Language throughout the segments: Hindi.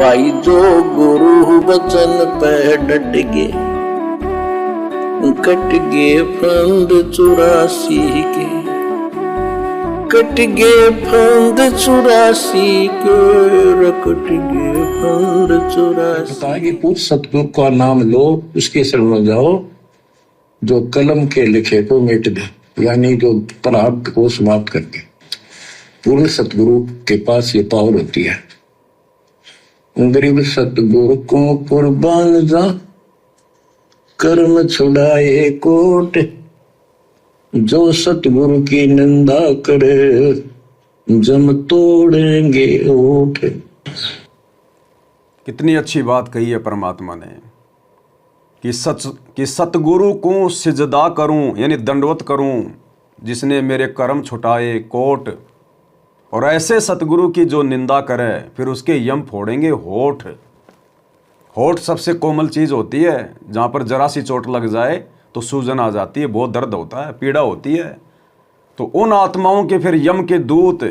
भाई जो गुरु वचन पे डट गे, कट गे फंद 84 के, कट गे फंद 84 के, कट गे फंद 84। पूछ सतगुरु का नाम लो, उसके शरण में जाओ, जो कलम के लिखे को मिट दे, यानी जो प्राप्त को समाप्त करके। पूर्ण सतगुरु के पास ये पावर होती है। गरीब सतगुरु को कुर्बान जा, कर्म छुड़ाए कोट, जो सतगुरु की निंदा करे, जम तोड़ेंगे ओठ। कितनी अच्छी बात कही है परमात्मा ने कि सतगुरु को सिजदा करूं, यानी दंडवत करूं, जिसने मेरे कर्म छुटाए कोट, और ऐसे सतगुरु की जो निंदा करे फिर उसके यम फोड़ेंगे होठ। होठ सबसे कोमल चीज़ होती है, जहाँ पर जरा सी चोट लग जाए तो सूजन आ जाती है, बहुत दर्द होता है, पीड़ा होती है। तो उन आत्माओं के फिर यम के दूत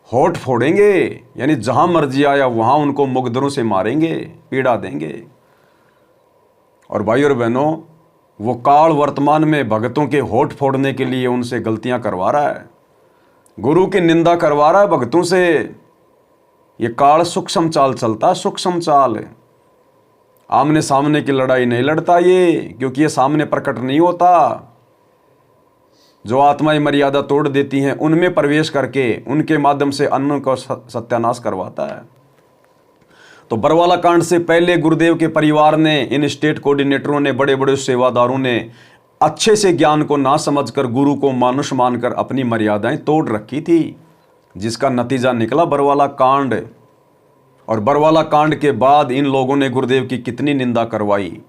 होठ फोड़ेंगे, यानी जहाँ मर्जी आया वहाँ उनको मुकद्दरों से मारेंगे, पीड़ा देंगे। और भाई और बहनों, वो काल वर्तमान में भगतों के होठ फोड़ने के लिए उनसे गलतियाँ करवा रहा है, गुरु की निंदा करवा रहा है भक्तों से। ये काल सूक्ष्म चाल चलता, सूक्ष्म चाल। आमने सामने की लड़ाई नहीं लड़ता ये, क्योंकि ये सामने प्रकट नहीं होता। जो आत्माएं मर्यादा तोड़ देती हैं उनमें प्रवेश करके उनके माध्यम से अन्यों का सत्यानाश करवाता है। तो बरवाला कांड से पहले गुरुदेव के परिवार ने, इन स्टेट कोऑर्डिनेटरों ने, बड़े बड़े सेवादारों ने अच्छे से ज्ञान को ना समझकर गुरु को मानुष मानकर अपनी मर्यादाएं तोड़ रखी थी, जिसका नतीजा निकला बरवाला कांड। और बरवाला कांड के बाद इन लोगों ने गुरुदेव की कितनी निंदा करवाई।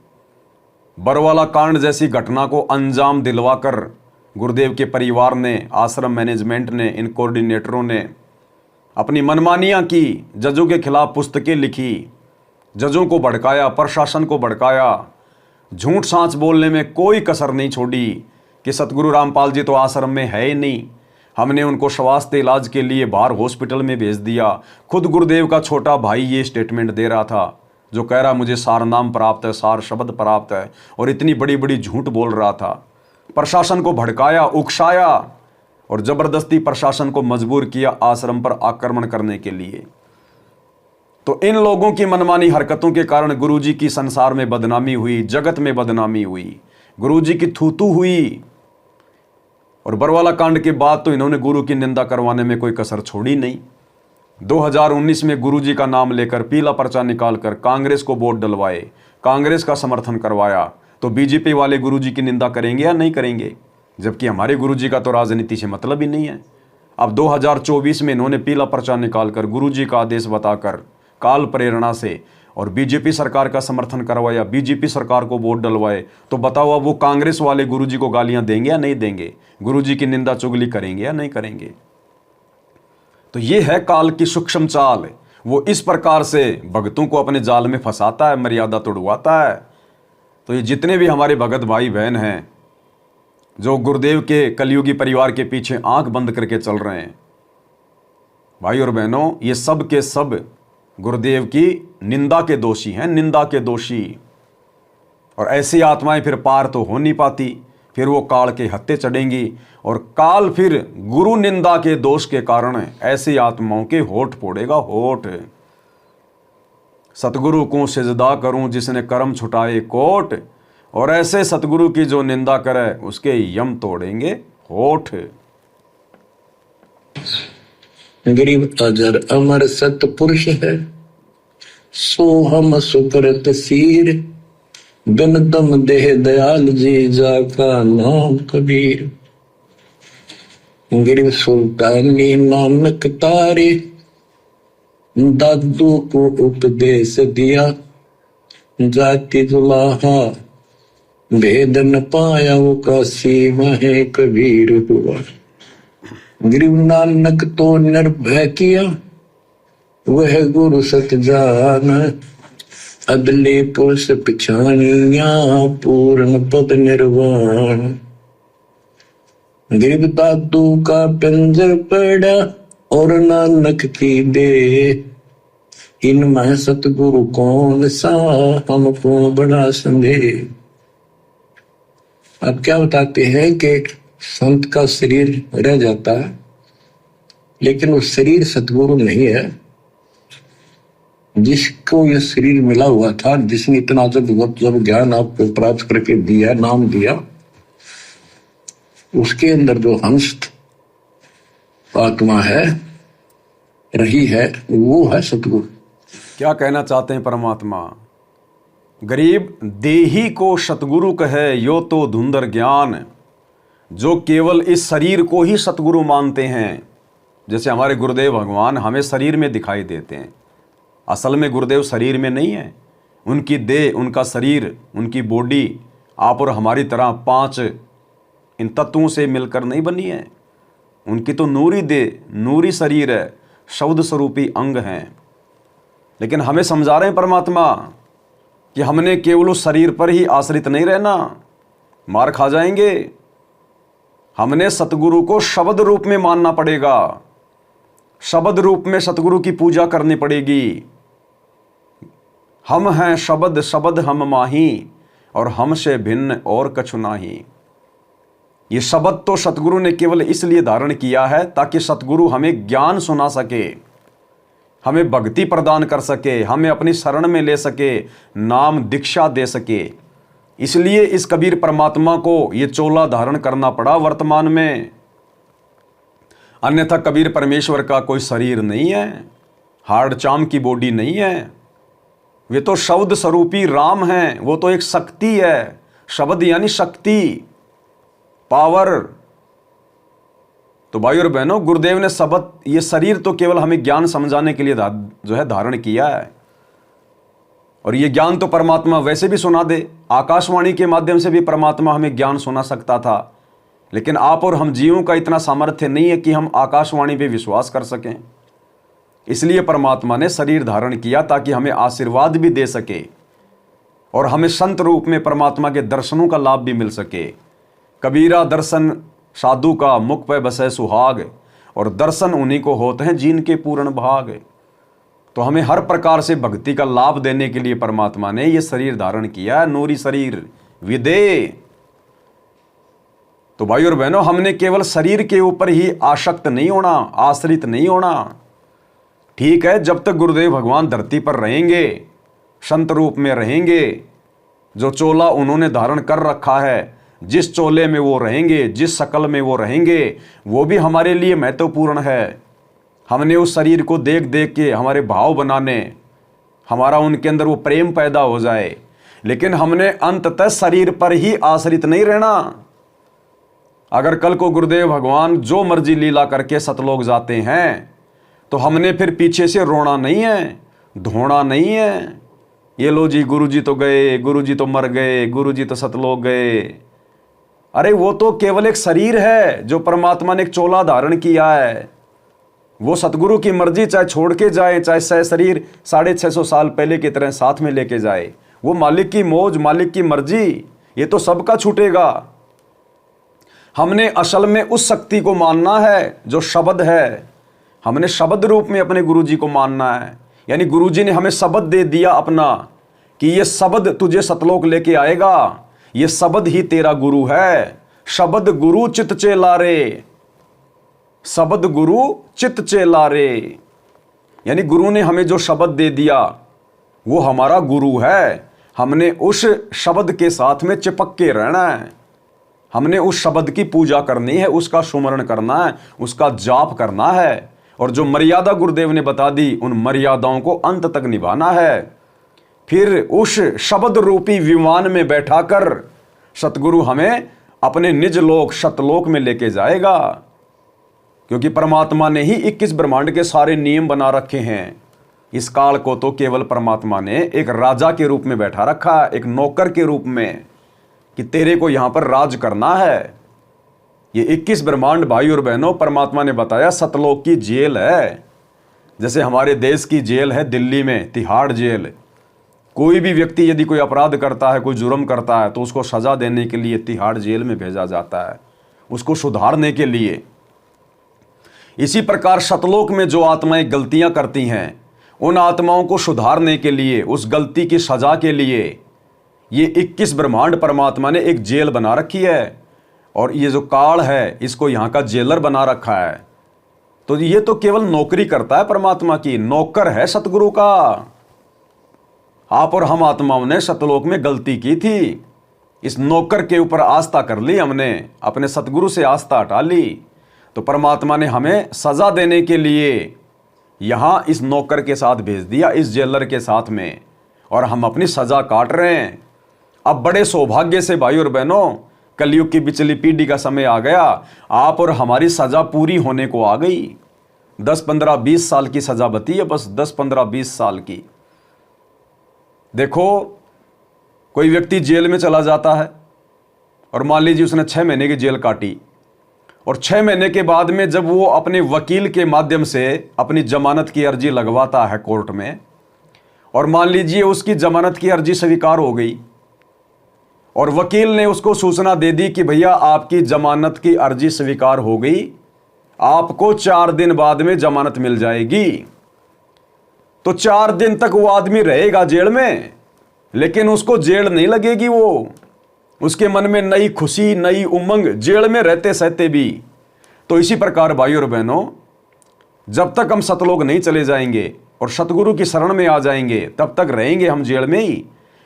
बरवाला कांड जैसी घटना को अंजाम दिलवाकर गुरुदेव के परिवार ने, आश्रम मैनेजमेंट ने, इन कोऑर्डिनेटरों ने अपनी मनमानियां की, जजों के खिलाफ पुस्तकें लिखी, जजों को भड़काया, प्रशासन को भड़काया, झूठ सांच बोलने में कोई कसर नहीं छोड़ी कि सतगुरु रामपाल जी तो आश्रम में है ही नहीं, हमने उनको स्वास्थ्य इलाज के लिए बाहर हॉस्पिटल में भेज दिया। खुद गुरुदेव का छोटा भाई ये स्टेटमेंट दे रहा था, जो कह रहा मुझे सार नाम प्राप्त है, सार शब्द प्राप्त है, और इतनी बड़ी बड़ी झूठ बोल रहा था। प्रशासन को भड़काया, उकसाया और ज़बरदस्ती प्रशासन को मजबूर किया आश्रम पर आक्रमण करने के लिए। तो इन लोगों की मनमानी हरकतों के कारण गुरुजी की संसार में बदनामी हुई, जगत में बदनामी हुई, गुरुजी की थूथू हुई। और बरवाला कांड के बाद तो इन्होंने गुरु की निंदा करवाने में कोई कसर छोड़ी नहीं। 2019 में गुरुजी का नाम लेकर पीला पर्चा निकालकर कांग्रेस को वोट डलवाए, कांग्रेस का समर्थन करवाया। तो बीजेपी वाले गुरुजी की निंदा करेंगे या नहीं करेंगे? जबकि हमारे गुरुजी का तो राजनीति से मतलब ही नहीं है। अब 2024 में इन्होंने पीला पर्चा निकालकर गुरुजी का आदेश बताकर काल प्रेरणा से और बीजेपी सरकार का समर्थन करवाया, बीजेपी सरकार को वोट डलवाए। तो बताओ अब वो कांग्रेस वाले गुरुजी को गालियां देंगे या नहीं देंगे? गुरुजी की निंदा चुगली करेंगे या नहीं करेंगे? तो ये है काल की सूक्ष्म चाल। वो इस प्रकार से भगतों को अपने जाल में फंसाता है, मर्यादा तोड़वाता है। तो ये जितने भी हमारे भगत भाई बहन हैं जो गुरुदेव के कलयुगी परिवार के पीछे आंख बंद करके चल रहे हैं, भाई और बहनों, ये सब के सब गुरुदेव की निंदा के दोषी हैं, निंदा के दोषी। और ऐसी आत्माएं फिर पार तो हो नहीं पाती, फिर वो काल के हत्थे चढ़ेंगी और काल फिर गुरु निंदा के दोष के कारण ऐसी आत्माओं के होठ फोड़ेगा, होठ। सतगुरु को सिजदा करूं, जिसने कर्म छुटाए कोट, और ऐसे सतगुरु की जो निंदा करे उसके यम तोड़ेंगे होठ। गरीब अजर अमर सतपुरुष है, सो हम सुकृत सीर, बिन दम देह दयाल जी, जाका नाम कबीर। गरीब सुल्तानी नानक तारे, दादू को उपदेश दिया, जाति जुलाहा भेद न पाया, वो काशी महे कबीर हुआ। गरीब नानक तो निर्भय किया, वह गुरु सत जान, अदले पुरुष पिछानिया, पूर्ण पद निर्वाण। गरीब दादू का पिंजर पड़ा और नानक की दे, इनमें सतगुरु कौन सा हमको बड़ा संदेह। अब क्या बताते हैं कि संत का शरीर रह जाता है, लेकिन वो शरीर सतगुरु नहीं है। जिसको ये शरीर मिला हुआ था, जिसने इतना जब ज्ञान आपको प्राप्त करके दिया, नाम दिया, उसके अंदर जो हंस आत्मा है, रही है, वो है सतगुरु। क्या कहना चाहते हैं परमात्मा? गरीब देही को सतगुरु कहे, यो तो धुंधर ज्ञान। जो केवल इस शरीर को ही सतगुरु मानते हैं, जैसे हमारे गुरुदेव भगवान हमें शरीर में दिखाई देते हैं, असल में गुरुदेव शरीर में नहीं है। उनकी देह, उनका शरीर, उनकी बॉडी आप और हमारी तरह 5 इन तत्वों से मिलकर नहीं बनी है। उनकी तो नूरी देह, नूरी शरीर है, शब्द स्वरूपी अंग हैं। लेकिन हमें समझा रहे हैं परमात्मा कि हमने केवल उस शरीर पर ही आश्रित नहीं रहना, मार खा जाएंगे। हमने सतगुरु को शब्द रूप में मानना पड़ेगा, शब्द रूप में सतगुरु की पूजा करनी पड़ेगी। हम हैं शब्द, शब्द हम माही, और हमसे भिन्न और कछु नाही। ये शब्द तो सतगुरु ने केवल इसलिए धारण किया है ताकि सतगुरु हमें ज्ञान सुना सके, हमें भक्ति प्रदान कर सके, हमें अपनी शरण में ले सके, नाम दीक्षा दे सके। इसलिए इस कबीर परमात्मा को ये चोला धारण करना पड़ा वर्तमान में। अन्यथा कबीर परमेश्वर का कोई शरीर नहीं है, हार्ड चाम की बॉडी नहीं है। वे तो शब्द स्वरूपी राम हैं, वो तो एक शक्ति है। शब्द यानी शक्ति, पावर। तो भाई और बहनों, गुरुदेव ने शब्द, ये शरीर तो केवल हमें ज्ञान समझाने के लिए जो है धारण किया है। और ये ज्ञान तो परमात्मा वैसे भी सुना दे, आकाशवाणी के माध्यम से भी परमात्मा हमें ज्ञान सुना सकता था। लेकिन आप और हम जीवों का इतना सामर्थ्य नहीं है कि हम आकाशवाणी पे विश्वास कर सकें। इसलिए परमात्मा ने शरीर धारण किया ताकि हमें आशीर्वाद भी दे सके और हमें संत रूप में परमात्मा के दर्शनों का लाभ भी मिल सके। कबीरा दर्शन साधु का, मुख पे बसे सुहाग, और दर्शन उन्हीं को होते हैं जिनके पूर्ण भाग। तो हमें हर प्रकार से भक्ति का लाभ देने के लिए परमात्मा ने यह शरीर धारण किया है, नूरी शरीर विदे। तो भाई और बहनों, हमने केवल शरीर के ऊपर ही आसक्त नहीं होना, आश्रित नहीं होना। ठीक है, जब तक गुरुदेव भगवान धरती पर रहेंगे, संत रूप में रहेंगे, जो चोला उन्होंने धारण कर रखा है, जिस चोले में वो रहेंगे, जिस शकल में वो रहेंगे, वो भी हमारे लिए महत्वपूर्ण है। हमने उस शरीर को देख देख के हमारे भाव बनाने, हमारा उनके अंदर वो प्रेम पैदा हो जाए। लेकिन हमने अंततः शरीर पर ही आश्रित नहीं रहना। अगर कल को गुरुदेव भगवान जो मर्जी लीला करके सतलोक जाते हैं, तो हमने फिर पीछे से रोना नहीं है, धोना नहीं है। ये लो जी, गुरुजी तो गए, गुरुजी तो मर गए, गुरुजी तो सतलोक गए। अरे वो तो केवल एक शरीर है जो परमात्मा ने एक चोला धारण किया है। वो सतगुरु की मर्जी, चाहे छोड़ के जाए, चाहे सह शरीर 650 साल पहले की तरह साथ में लेके जाए, वो मालिक की मौज, मालिक की मर्जी, ये तो सबका छूटेगा। हमने असल में उस शक्ति को मानना है जो शब्द है। हमने शब्द रूप में अपने गुरुजी को मानना है। यानी गुरुजी ने हमें शब्द दे दिया अपना कि ये शब्द तुझे सतलोक लेके आएगा, ये शब्द ही तेरा गुरु है। शब्द गुरु चित चेला रे, शब्द गुरु चित चेला रे। यानी गुरु ने हमें जो शब्द दे दिया वो हमारा गुरु है। हमने उस शब्द के साथ में चिपक के रहना है। हमने उस शब्द की पूजा करनी है, उसका सुमरण करना है, उसका जाप करना है। और जो मर्यादा गुरुदेव ने बता दी, उन मर्यादाओं को अंत तक निभाना है। फिर उस शब्द रूपी विमान में बैठाकर सतगुरु हमें अपने निज लोक सतलोक में लेके जाएगा। क्योंकि परमात्मा ने ही 21 ब्रह्मांड के सारे नियम बना रखे हैं। इस काल को तो केवल परमात्मा ने एक राजा के रूप में बैठा रखा, एक नौकर के रूप में, कि तेरे को यहां पर राज करना है। ये 21 ब्रह्मांड भाई और बहनों, परमात्मा ने बताया सतलोक की जेल है। जैसे हमारे देश की जेल है दिल्ली में, तिहाड़ जेल। कोई भी व्यक्ति यदि कोई अपराध करता है, कोई जुर्म करता है, तो उसको सजा देने के लिए तिहाड़ जेल में भेजा जाता है, उसको सुधारने के लिए। इसी प्रकार सतलोक में जो आत्माएं गलतियां करती हैं, उन आत्माओं को सुधारने के लिए, उस गलती की सजा के लिए ये 21 ब्रह्मांड परमात्मा ने एक जेल बना रखी है, और ये जो काल है इसको यहाँ का जेलर बना रखा है। तो ये तो केवल नौकरी करता है परमात्मा की, नौकर है सतगुरु का। आप और हम आत्माओं ने सतलोक में गलती की थी, इस नौकर के ऊपर आस्था कर ली हमने, अपने सतगुरु से आस्था हटा ली। तो परमात्मा ने हमें सजा देने के लिए यहाँ इस नौकर के साथ भेज दिया, इस जेलर के साथ में, और हम अपनी सजा काट रहे हैं। अब बड़े सौभाग्य से भाई और बहनों, कलयुग की पिछली पीढ़ी का समय आ गया, आप और हमारी सजा पूरी होने को आ गई। 10, 15, 20 साल की सजा बती है, बस 10, 15, 20 साल की। देखो, कोई व्यक्ति जेल में चला जाता है और मान लीजिए उसने 6 महीने की जेल काटी, और 6 महीने के बाद में जब वो अपने वकील के माध्यम से अपनी जमानत की अर्जी लगवाता है कोर्ट में, और मान लीजिए उसकी जमानत की अर्जी स्वीकार हो गई, और वकील ने उसको सूचना दे दी कि भैया आपकी जमानत की अर्जी स्वीकार हो गई, आपको 4 दिन बाद में जमानत मिल जाएगी। तो 4 दिन तक वो आदमी रहेगा जेल में, लेकिन उसको जेल नहीं लगेगी। वो उसके मन में नई खुशी, नई उमंग, जेल में रहते सहते भी। तो इसी प्रकार भाई और बहनों, जब तक हम सतलोक नहीं चले जाएंगे और सतगुरु की शरण में आ जाएंगे, तब तक रहेंगे हम जेल में ही।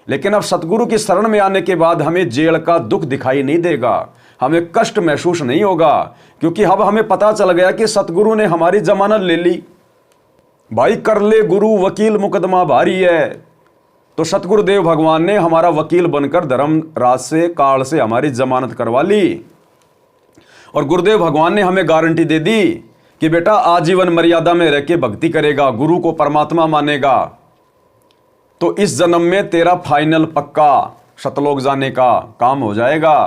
लेकिन अब सतगुरु की शरण में आने के बाद हमें जेल का दुख दिखाई नहीं देगा, हमें कष्ट महसूस नहीं होगा, क्योंकि अब हमें पता चल गया कि सतगुरु ने हमारी जमानत ले ली। भाई कर ले गुरु वकील मुकदमा भारी है। तो सतगुरुदेव भगवान ने हमारा वकील बनकर धर्मराज से, काल से हमारी जमानत करवा ली, और गुरुदेव भगवान ने हमें गारंटी दे दी कि बेटा आजीवन मर्यादा में रह के भक्ति करेगा, गुरु को परमात्मा मानेगा, तो इस जन्म में तेरा फाइनल पक्का सतलोक जाने का काम हो जाएगा।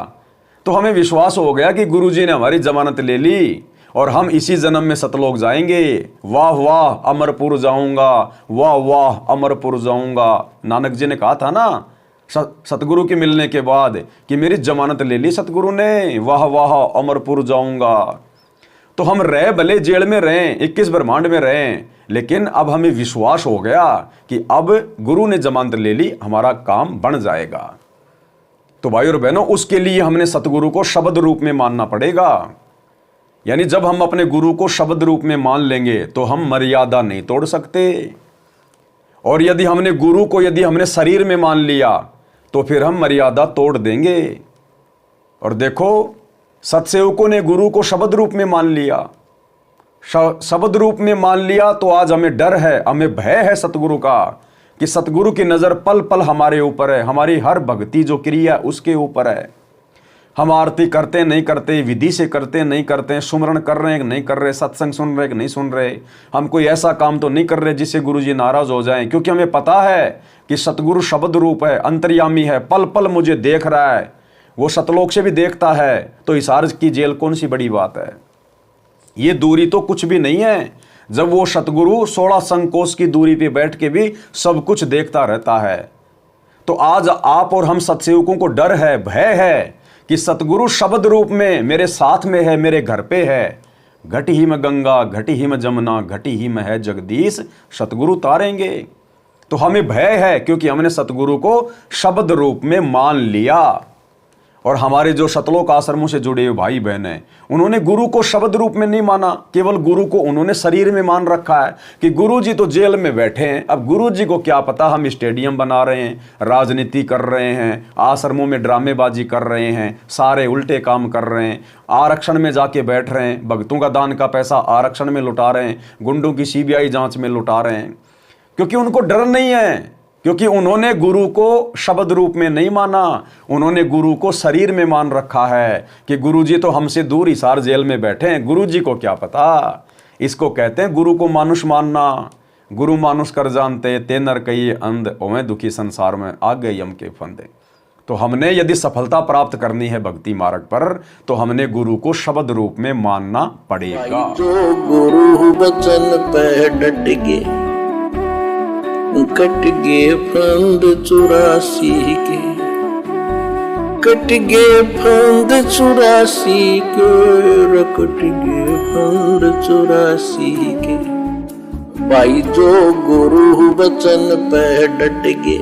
तो हमें विश्वास हो गया कि गुरुजी ने हमारी जमानत ले ली और हम इसी जन्म में सतलोक जाएंगे। वाह वाह अमरपुर जाऊंगा, वाह वाह अमरपुर जाऊंगा। नानक जी ने कहा था ना सतगुरु के मिलने के बाद कि मेरी जमानत ले ली सतगुरु ने, वाह वाह अमरपुर जाऊंगा। तो हम रहे भले जेल में रहें, 21 ब्रह्मांड में रहें, लेकिन अब हमें विश्वास हो गया कि अब गुरु ने जमानत ले ली, हमारा काम बन जाएगा। तो भाई और बहनों, उसके लिए हमने सतगुरु को शब्द रूप में मानना पड़ेगा। यानी जब हम अपने गुरु को शब्द रूप में मान लेंगे तो हम मर्यादा नहीं तोड़ सकते, और यदि हमने गुरु को हमने शरीर में मान लिया तो फिर हम मर्यादा तोड़ देंगे। और देखो, सतसेवकों ने गुरु को शब्द रूप में मान लिया, शब्द रूप में मान लिया, तो आज हमें डर है, हमें भय है सतगुरु का, कि सतगुरु की नज़र पल पल हमारे ऊपर है, हमारी हर भक्ति जो क्रिया उसके ऊपर है। हम आरती करते नहीं करते, विधि से करते नहीं करते, सुमरण कर रहे हैं कि नहीं कर रहे, सत्संग सुन रहे कि नहीं सुन रहे, हम कोई ऐसा काम तो नहीं कर रहे जिससे गुरुजी नाराज हो जाएं, क्योंकि हमें पता है कि सतगुरु शब्द रूप है, अंतर्यामी है, पल पल मुझे देख रहा है, वो सतलोक से भी देखता है। तो इस अर्ज की जेल कौन सी बड़ी बात है, ये दूरी तो कुछ भी नहीं है, जब वो सतगुरु 16 संकोश की दूरी पे बैठ के भी सब कुछ देखता रहता है। तो आज आप और हम सतसेवकों को डर है, भय है कि सतगुरु शब्द रूप में मेरे साथ में है, मेरे घर पे है। घट ही में गंगा, घट ही में जमुना, घटी ही में है जगदीश, सतगुरु तारेंगे। तो हमें भय है क्योंकि हमने सतगुरु को शब्द रूप में मान लिया। और हमारे जो सतलोक आश्रमों से जुड़े हुए भाई बहन हैं, उन्होंने गुरु को शब्द रूप में नहीं माना, केवल गुरु को उन्होंने शरीर में मान रखा है कि गुरु जी तो जेल में बैठे हैं, अब गुरु जी को क्या पता हम स्टेडियम बना रहे हैं, राजनीति कर रहे हैं, आश्रमों में ड्रामेबाजी कर रहे हैं, सारे उल्टे काम कर रहे हैं, आरक्षण में जाके बैठ रहे हैं, भक्तों का दान का पैसा आरक्षण में लुटा रहे हैं, गुंडों की CBI जांच में लुटा रहे हैं, क्योंकि उनको डर नहीं है, क्योंकि उन्होंने गुरु को शब्द रूप में नहीं माना, उन्होंने गुरु को शरीर में मान रखा है कि गुरु जी तो हमसे दूर हिसार जेल में बैठे हैं, गुरु जी को क्या पता। इसको कहते हैं गुरु को मानुष मानना। गुरु मानुष कर जानते, ते नर कहिए अंध, ओवें दुखी संसार में आ गए यम के फंदे। तो हमने यदि सफलता प्राप्त करनी है भक्ति मार्ग पर, तो हमने गुरु को शब्द रूप में मानना पड़ेगा। जो गुरु वचन पे डट गे, कट गे फंद 84 के, कट गे फंद 84 के, कट गे फंद 84 के। भाई जो गुरु बचन पे डट गए,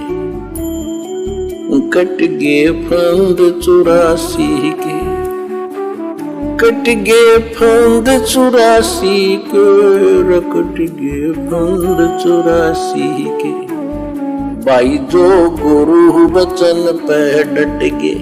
कट गए फंद 84 के, कट गए फंद 84 के, कट गए फंद 84 के। भाई जो गुरु बचन पे डट गए,